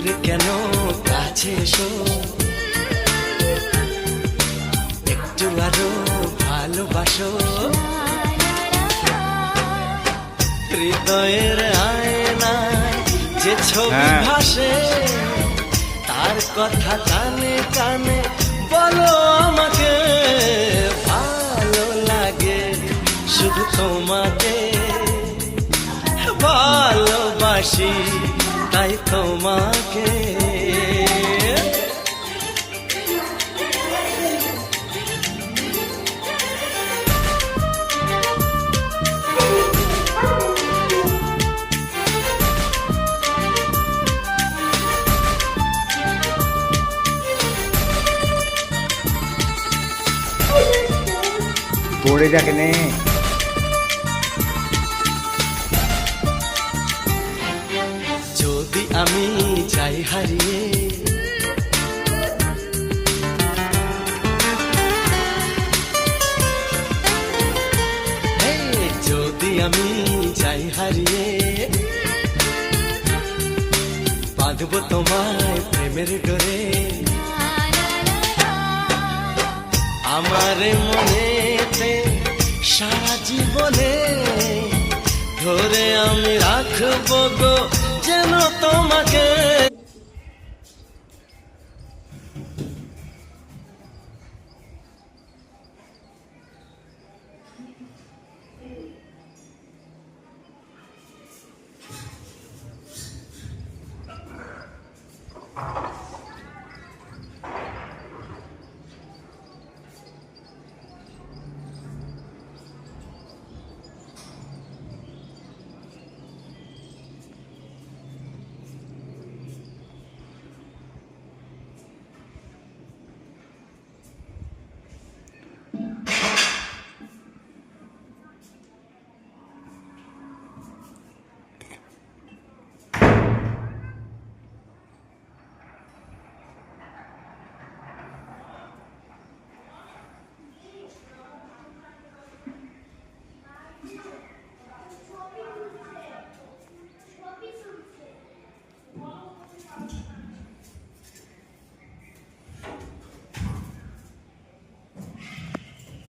দূরে কেন কাছে এসো, একটু আরো ভালোবাসো। হৃদয়ের আয়নায় যে ছবি ভাসে, তার কথা কানে কানে বলো আমাকে। ভালো লাগে শুধু তোমাকে, ভালোবাসি তাই তোমাকে। পড়ে যাকে নে। যদি আমি চাই হারিয়ে, যদি আমি চাই হারিয়ে, বাঁধব তোমায় প্রেমের ডোরে। আমার মনেতে সারা জীবনে ধরে আমি রাখবো গো যেন তোমাকে।